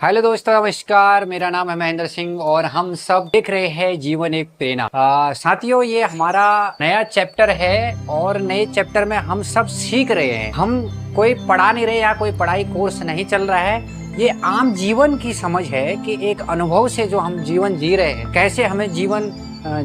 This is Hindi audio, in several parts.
हेलो दोस्तों, नमस्कार। मेरा नाम है महेंद्र सिंह और हम सब देख रहे हैं जीवन एक प्रेरणा। साथियों, ये हमारा नया चैप्टर है और नए चैप्टर में हम सब सीख रहे हैं। हम कोई पढ़ा नहीं रहे या कोई पढ़ाई कोर्स नहीं चल रहा है। ये आम जीवन की समझ है कि एक अनुभव से जो हम जीवन जी रहे हैं, कैसे हमें जीवन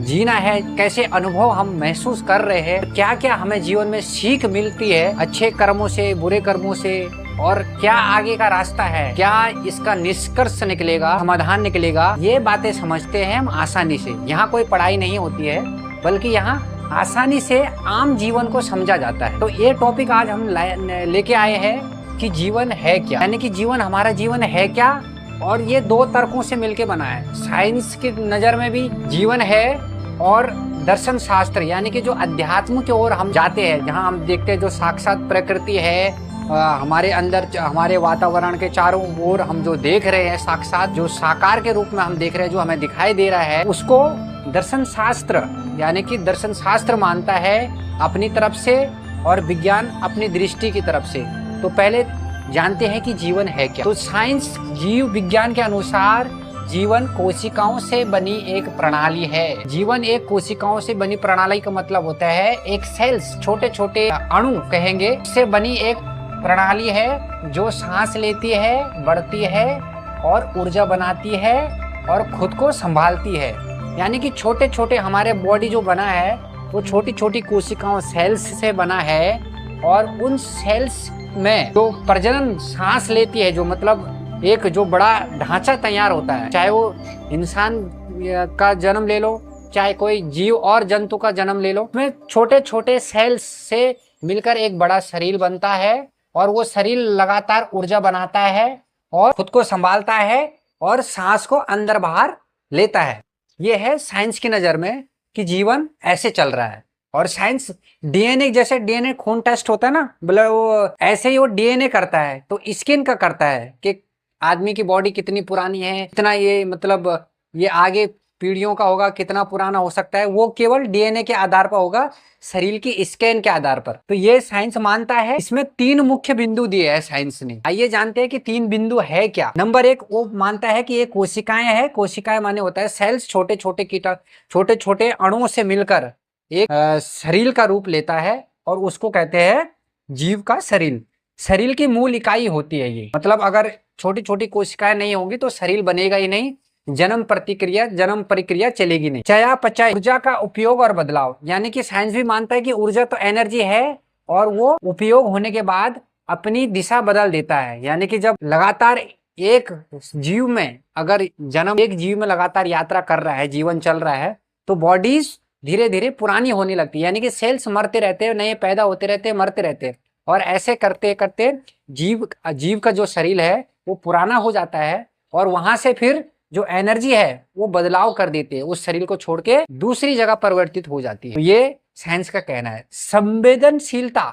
जीना है, कैसे अनुभव हम महसूस कर रहे हैं, क्या क्या हमें जीवन में सीख मिलती है अच्छे कर्मों से, बुरे कर्मों से, और क्या आगे का रास्ता है, क्या इसका निष्कर्ष निकलेगा, समाधान निकलेगा। ये बातें समझते हैं हम आसानी से। यहाँ कोई पढ़ाई नहीं होती है, बल्कि यहाँ आसानी से आम जीवन को समझा जाता है। तो ये टॉपिक आज हम लेके आए हैं कि जीवन है क्या, यानी कि जीवन, हमारा जीवन है क्या। और ये दो तर्कों से मिलके बना है। साइंस की नजर में भी जीवन है और दर्शन शास्त्र यानी कि जो अध्यात्म की ओर हम जाते हैं, जहाँ हम देखते हैं जो साक्षात प्रकृति है हमारे अंदर, हमारे वातावरण के चारों ओर हम जो देख रहे हैं, साक्षात जो साकार के रूप में हम देख रहे हैं, जो हमें दिखाई दे रहा है, उसको दर्शन शास्त्र यानी कि दर्शन शास्त्र मानता है अपनी तरफ से और विज्ञान अपनी दृष्टि की तरफ से। तो पहले जानते हैं कि जीवन है क्या। तो साइंस जीव विज्ञान के अनुसार जीवन कोशिकाओं से बनी एक प्रणाली है। जीवन एक कोशिकाओं से बनी प्रणाली का मतलब होता है एक सेल्स, छोटे छोटे अणु कहेंगे, से बनी एक प्रणाली है जो सांस लेती है, बढ़ती है और ऊर्जा बनाती है और खुद को संभालती है। यानी कि छोटे छोटे हमारे बॉडी जो बना है वो छोटी छोटी कोशिकाओं, सेल्स से बना है। और उन सेल्स में जो प्रजनन, सांस लेती है, जो मतलब एक जो बड़ा ढांचा तैयार होता है, चाहे वो इंसान का जन्म ले लो, चाहे कोई जीव और जंतु का जन्म ले लो, उसमें छोटे छोटे सेल्स से मिलकर एक बड़ा शरीर बनता है और वो शरीर लगातार ऊर्जा बनाता है और खुद को संभालता है और सांस को अंदर बाहर लेता है। ये है साइंस की नजर में कि जीवन ऐसे चल रहा है। और साइंस डीएनए, जैसे डीएनए खून टेस्ट होता है ना, मतलब वो ऐसे ही वो डीएनए करता है, तो स्किन का करता है कि आदमी की बॉडी कितनी पुरानी है, कितना ये मतलब ये आगे पीढ़ियों का होगा, कितना पुराना हो सकता है, वो केवल डीएनए के आधार पर होगा, शरीर की स्कैन के आधार पर। तो ये साइंस मानता है। इसमें 3 मुख्य बिंदु दिए हैं साइंस ने। आइए जानते हैं कि 3 बिंदु है क्या। नंबर 1, वो मानता है कि ये कोशिकाएं है। कोशिकाएं माने होता है सेल्स, छोटे छोटे कीटा, छोटे छोटे अणुओं से मिलकर एक शरीर का रूप लेता है और उसको कहते हैं जीव का शरीर। शरीर की मूल इकाई होती है ये। मतलब अगर छोटी छोटी कोशिकाएं नहीं होंगी तो शरीर बनेगा ही नहीं, जन्म प्रक्रिया चलेगी नहीं। चयापचय, ऊर्जा का उपयोग और बदलाव, यानी कि साइंस भी मानता है कि ऊर्जा तो एनर्जी है और वो उपयोग होने के बाद अपनी दिशा बदल देता है। यानी कि जब लगातार एक जीव में, अगर जन्म एक जीव में लगातार यात्रा कर रहा है, जीवन चल रहा है, तो बॉडीज धीरे धीरे पुरानी होने लगती है। यानी कि सेल्स मरते रहते हैं, नए पैदा होते रहते हैं, मरते रहते हैं, और ऐसे करते करते जीव का जो शरीर है वो पुराना हो जाता है और वहां से फिर जो एनर्जी है वो बदलाव कर देते हैं, उस शरीर को छोड़ के दूसरी जगह परिवर्तित हो जाती है। तो ये साइंस का कहना है। संवेदनशीलता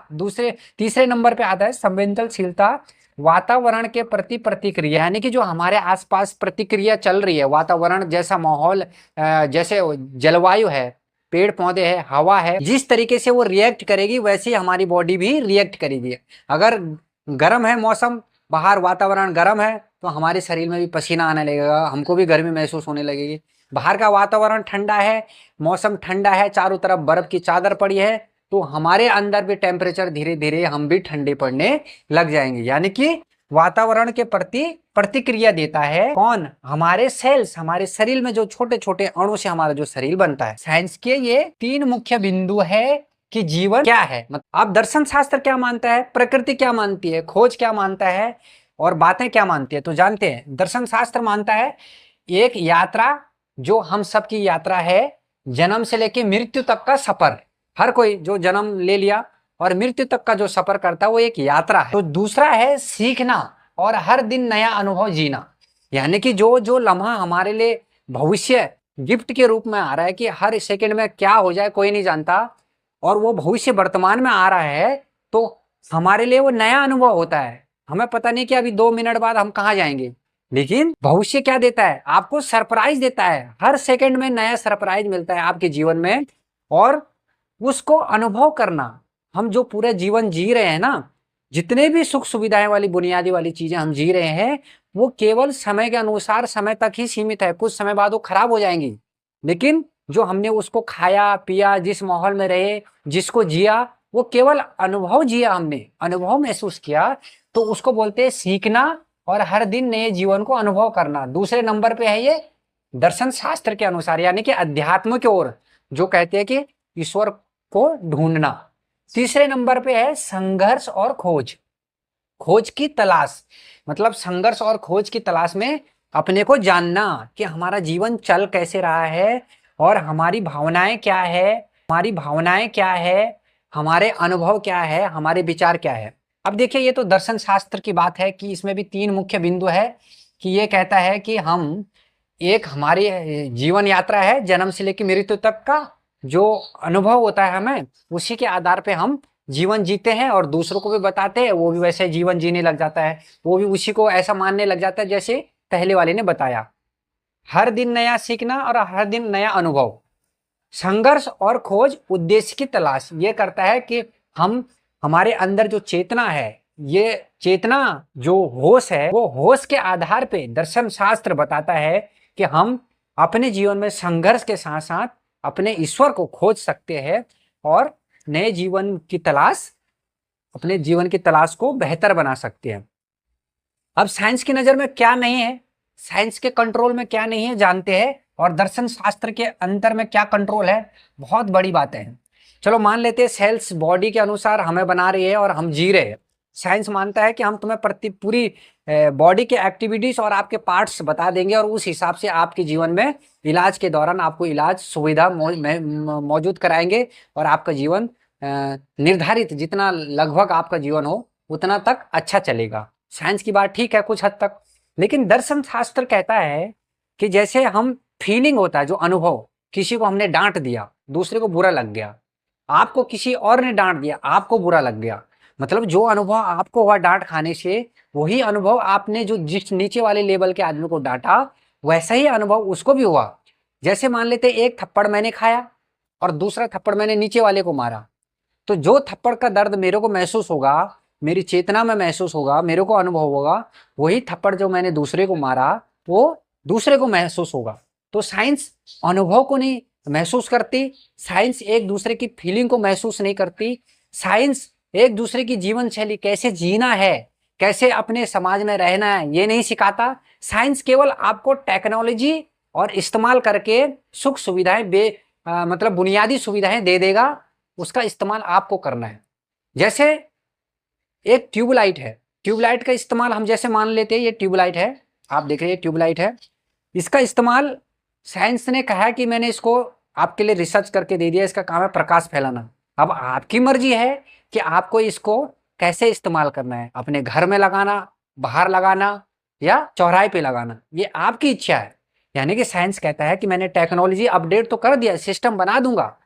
तीसरे नंबर पे आता है। संवेदनशीलता वातावरण के प्रति प्रतिक्रिया, यानी कि जो हमारे आसपास प्रतिक्रिया चल रही है, वातावरण जैसा माहौल, जैसे जलवायु है, पेड़ पौधे है, हवा है, जिस तरीके से वो रिएक्ट करेगी वैसे ही हमारी बॉडी भी रिएक्ट करेगी। अगर गर्म है मौसम, बाहर वातावरण गर्म है, तो हमारे शरीर में भी पसीना आने लगेगा, हमको भी गर्मी महसूस होने लगेगी। बाहर का वातावरण ठंडा है, मौसम ठंडा है, चारों तरफ बर्फ की चादर पड़ी है, तो हमारे अंदर भी टेम्परेचर धीरे धीरे हम भी ठंडे पड़ने लग जाएंगे। यानी कि वातावरण के प्रति प्रतिक्रिया देता है कौन? हमारे सेल्स, हमारे शरीर में जो छोटे छोटे अणु से हमारा जो शरीर बनता है। साइंस के ये 3 मुख्य बिंदु है कि जीवन क्या है। अब दर्शन शास्त्र क्या मानता है, प्रकृति क्या मानती है, खोज क्या मानता है और बातें क्या मानती है, तो जानते हैं। दर्शन शास्त्र मानता है एक यात्रा, जो हम सब की यात्रा है, जन्म से लेके मृत्यु तक का सफर। हर कोई जो जन्म ले लिया और मृत्यु तक का जो सफर करता है वो एक यात्रा है। तो दूसरा है सीखना और हर दिन नया अनुभव जीना। यानी कि जो जो लम्हा हमारे लिए भविष्य गिफ्ट के रूप में आ रहा है कि हर सेकंड में क्या हो जाए कोई नहीं जानता, और वो भविष्य वर्तमान में आ रहा है, तो हमारे लिए वो नया अनुभव होता है। हमें पता नहीं कि अभी 2 मिनट बाद हम कहाँ जाएंगे, लेकिन भविष्य क्या देता है? आपको सरप्राइज देता है। हर सेकंड में नया सरप्राइज मिलता है आपके जीवन में, और उसको अनुभव करना। हम जो पूरे जीवन जी रहे हैं ना, जितने भी सुख सुविधाएं वाली बुनियादी वाली चीजें हम जी रहे हैं वो केवल समय के अनुसार समय तक ही सीमित है, कुछ समय बाद वो खराब हो जाएंगी। लेकिन जो हमने उसको खाया पिया, जिस माहौल में रहे, जिसको जिया, वो केवल अनुभव जिया, हमने अनुभव महसूस किया, तो उसको बोलते हैं सीखना और हर दिन नए जीवन को अनुभव करना। दूसरे नंबर पे है ये दर्शन शास्त्र के अनुसार, यानी कि अध्यात्म की ओर, जो कहते हैं कि ईश्वर को ढूंढना। तीसरे नंबर पे है संघर्ष और खोज, खोज की तलाश, मतलब संघर्ष और खोज की तलाश में अपने को जानना कि हमारा जीवन चल कैसे रहा है और हमारी भावनाएं क्या है, हमारी भावनाएं क्या है, हमारे अनुभव क्या है, हमारे विचार क्या है। अब देखिए ये तो दर्शन शास्त्र की बात है कि इसमें भी तीन मुख्य बिंदु है कि ये कहता है कि हम एक हमारी जीवन यात्रा है, जन्म से लेकर मृत्यु तक का जो अनुभव होता है हमें, उसी के आधार पे हम जीवन जीते हैं और दूसरों को भी बताते हैं, वो भी वैसे जीवन जीने लग जाता है, वो भी उसी को ऐसा मानने लग जाता है जैसे पहले वाले ने बताया। हर दिन नया सीखना और हर दिन नया अनुभव। संघर्ष और खोज उद्देश्य की तलाश, ये करता है कि हम हमारे अंदर जो चेतना है, ये चेतना जो होश है, वो होश के आधार पे दर्शन शास्त्र बताता है कि हम अपने जीवन में संघर्ष के साथ साथ अपने ईश्वर को खोज सकते हैं और नए जीवन की तलाश, अपने जीवन की तलाश को बेहतर बना सकते हैं। अब साइंस की नजर में क्या नहीं है, साइंस के कंट्रोल में क्या नहीं है जानते हैं, और दर्शन शास्त्र के अंतर में क्या कंट्रोल है, बहुत बड़ी बातें हैं। चलो मान लेते हैं सेल्स बॉडी के अनुसार हमें बना रही है और हम जी रहे हैं। साइंस मानता है कि हम तुम्हें पूरी बॉडी के एक्टिविटीज और आपके पार्ट्स बता देंगे और उस हिसाब से आपके जीवन में इलाज के दौरान आपको इलाज सुविधा मौजूद कराएंगे और आपका जीवन निर्धारित जितना लगभग आपका जीवन हो उतना तक अच्छा चलेगा। साइंस की बात ठीक है कुछ हद तक, लेकिन दर्शन शास्त्र कहता है कि जैसे हम फीलिंग होता है, जो अनुभव, किसी को हमने डांट दिया, दूसरे को बुरा लग गया, आपको किसी और ने डांट दिया, आपको बुरा लग गया, मतलब जो अनुभव आपको हुआ डांट खाने से, वही अनुभव आपने जो जिस नीचे वाले लेवल के आदमी को डांटा, वैसा ही अनुभव उसको भी हुआ। जैसे मान लेते एक थप्पड़ मैंने खाया और दूसरा थप्पड़ मैंने नीचे वाले को मारा, तो जो थप्पड़ का दर्द मेरे को महसूस होगा, मेरी चेतना में महसूस होगा, मेरे को अनुभव होगा, वही थप्पड़ जो मैंने दूसरे को मारा वो दूसरे को महसूस होगा। तो साइंस अनुभव को नहीं महसूस करती, साइंस एक दूसरे की फीलिंग को महसूस नहीं करती, साइंस एक दूसरे की जीवन शैली कैसे जीना है, कैसे अपने समाज में रहना है, ये नहीं सिखाता। साइंस केवल आपको टेक्नोलॉजी और इस्तेमाल करके सुख सुविधाएं मतलब बुनियादी सुविधाएं दे देगा, उसका इस्तेमाल आपको करना है। जैसे एक ट्यूबलाइट है, ट्यूबलाइट का इस्तेमाल हम जैसे मान लेते हैं ये ट्यूबलाइट है, आप देख रहे हैं ट्यूबलाइट है, इसका इस्तेमाल साइंस ने कहा कि मैंने इसको आपके लिए रिसर्च करके दे दिया, इसका काम है प्रकाश फैलाना। अब आपकी मर्जी है कि आपको इसको कैसे इस्तेमाल करना है, अपने घर में लगाना, बाहर लगाना या चौराहे पे लगाना, ये आपकी इच्छा है। यानी कि साइंस कहता है कि मैंने टेक्नोलॉजी अपडेट तो कर दिया, सिस्टम बना दूंगा,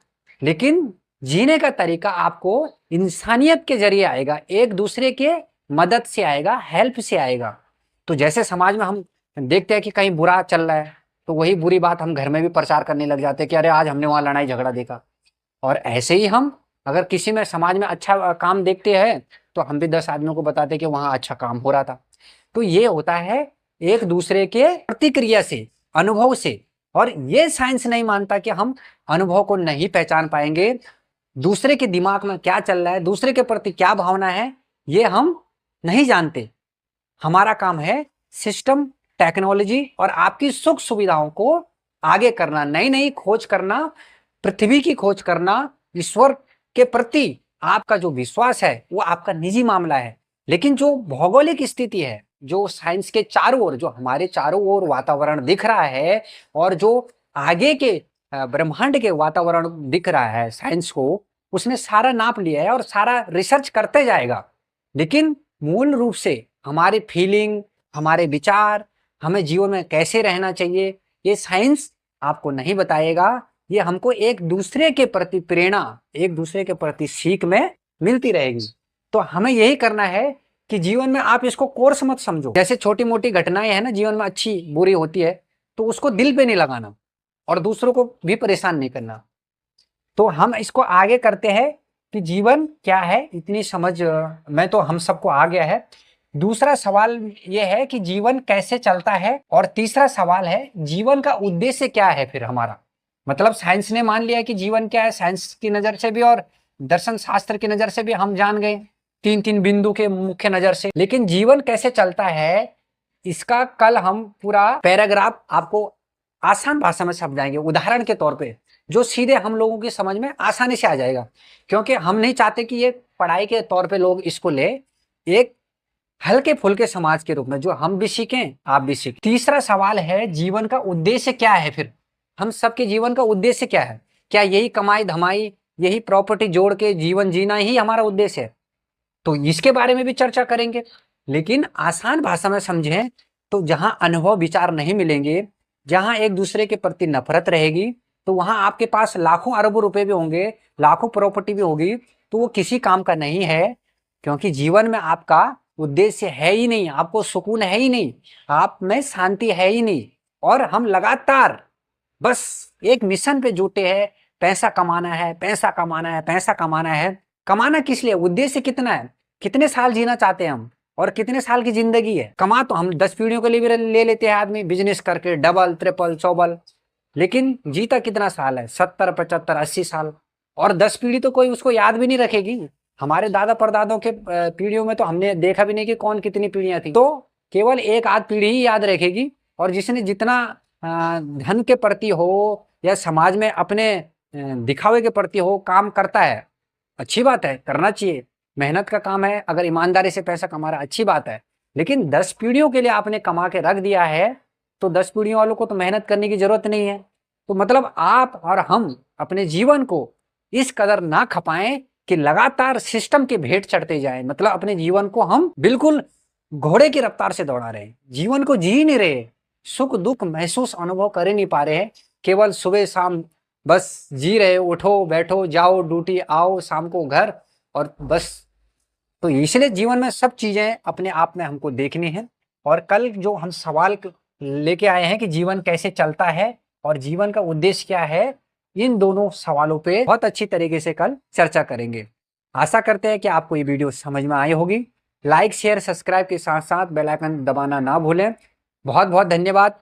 लेकिन जीने का तरीका आपको इंसानियत के जरिए आएगा, एक दूसरे के मदद से आएगा, हेल्प से आएगा। तो जैसे समाज में हम देखते हैं कि कहीं बुरा चल रहा है तो वही बुरी बात हम घर में भी प्रचार करने लग जाते हैं कि अरे आज हमने वहां लड़ाई झगड़ा देखा। और ऐसे ही हम अगर किसी में समाज में अच्छा काम देखते हैं तो हम भी 10 आदमियों को बताते हैं कि वहां अच्छा काम हो रहा था। तो ये होता है एक दूसरे के प्रतिक्रिया से, अनुभव से। और ये साइंस नहीं मानता कि हम अनुभव को नहीं पहचान पाएंगे, दूसरे के दिमाग में क्या चल रहा है, दूसरे के प्रति क्या भावना है, ये हम नहीं जानते। हमारा काम है सिस्टम, टेक्नोलॉजी और आपकी सुख सुविधाओं को आगे करना, नई नई खोज करना, पृथ्वी की खोज करना। ईश्वर के प्रति आपका जो विश्वास है वो आपका निजी मामला है, लेकिन जो भौगोलिक स्थिति है, जो साइंस के चारों ओर, जो हमारे चारों ओर वातावरण दिख रहा है और जो आगे के ब्रह्मांड के वातावरण दिख रहा है, साइंस को उसने सारा नाप लिया है और सारा रिसर्च करते जाएगा। लेकिन मूल रूप से हमारी फीलिंग, हमारे विचार, हमें जीवन में कैसे रहना चाहिए, ये साइंस आपको नहीं बताएगा। ये हमको एक दूसरे के प्रति प्रेरणा, एक दूसरे के प्रति सीख में मिलती रहेगी। तो हमें यही करना है कि जीवन में आप इसको कोर्स मत समझो। जैसे छोटी मोटी घटनाएं है ना जीवन में, अच्छी बुरी होती है, तो उसको दिल पे नहीं लगाना और दूसरों को भी परेशान नहीं करना। तो हम इसको आगे करते हैं कि जीवन क्या है, इतनी समझ मैं तो हम सबको आ गया है। दूसरा सवाल ये है कि जीवन कैसे चलता है, और तीसरा सवाल है जीवन का उद्देश्य क्या है फिर हमारा। मतलब साइंस ने मान लिया कि जीवन क्या है, साइंस की नजर से भी और दर्शन शास्त्र की नजर से भी हम जान गए, तीन तीन बिंदु के मुख्य नजर से। लेकिन जीवन कैसे चलता है इसका कल हम पूरा पैराग्राफ आपको आसान भाषा में समझाएंगे, उदाहरण के तौर पे, जो सीधे हम लोगों की समझ में आसानी से आ जाएगा। क्योंकि हम नहीं चाहते कि ये पढ़ाई के तौर पे लोग इसको ले, एक हल्के फुल्के समाज के रूप में जो हम भी सीखें आप भी सीखें। तीसरा सवाल है जीवन का उद्देश्य क्या है फिर, हम सबके जीवन का उद्देश्य क्या है। क्या यही कमाई धमाई, यही प्रॉपर्टी जोड़ के जीवन जीना ही हमारा उद्देश्य है? तो इसके बारे में भी चर्चा करेंगे, लेकिन आसान भाषा में समझें तो जहां अनुभव विचार नहीं मिलेंगे, जहां एक दूसरे के प्रति नफरत रहेगी, तो वहां आपके पास लाखों अरबों रुपए भी होंगे, लाखों प्रॉपर्टी भी होगी, तो वो किसी काम का नहीं है। क्योंकि जीवन में आपका उद्देश्य है ही नहीं, आपको सुकून है ही नहीं, आप में शांति है ही नहीं, और हम लगातार बस एक मिशन पे जुटे हैं, पैसा कमाना है, पैसा कमाना है, पैसा कमाना है। कमाना किस लिए, उद्देश्य कितना है, कितने साल जीना चाहते हैं हम, और कितने साल की जिंदगी है। कमा तो हम 10 पीढ़ियों के लिए भी ले लेते हैं आदमी, बिजनेस करके डबल ट्रिपल चौबल, लेकिन जीता कितना साल है, 70 75 80 साल, और 10 पीढ़ी तो कोई उसको याद भी नहीं रखेगी। हमारे दादा परदादों के पीढ़ियों में तो हमने देखा भी नहीं कि कौन कितनी पीढ़ियां थी, तो केवल एक आध पीढ़ी ही याद रखेगी। और जिसने जितना धन के प्रति हो या समाज में अपने दिखावे के प्रति हो काम करता है, अच्छी बात है, करना चाहिए, मेहनत का काम है, अगर ईमानदारी से पैसा कमा रहा है अच्छी बात है। लेकिन 10 पीढ़ियों के लिए आपने कमा के रख दिया है, तो 10 पीढ़ियों वालों को तो मेहनत करने की जरूरत नहीं है। तो मतलब आप और हम अपने जीवन को इस कदर ना खपाएं कि लगातार सिस्टम के भेंट चढ़ते जाएं। मतलब अपने जीवन को हम बिल्कुल घोड़े की रफ्तार से दौड़ा रहे हैं, जीवन को जी नहीं रहे, सुख दुख महसूस अनुभव कर ही नहीं पा रहे हैं, केवल सुबह शाम बस जी रहे, उठो बैठो जाओ ड्यूटी आओ शाम को घर, और बस। तो इसलिए जीवन में सब चीजें अपने आप में हमको देखनी है। और कल जो हम सवाल लेके आए हैं कि जीवन कैसे चलता है और जीवन का उद्देश्य क्या है, इन दोनों सवालों पे बहुत अच्छी तरीके से कल चर्चा करेंगे। आशा करते हैं कि आपको ये वीडियो समझ में आई होगी। लाइक शेयर सब्सक्राइब के साथ साथ बेल आइकन दबाना ना भूलें। बहुत बहुत धन्यवाद।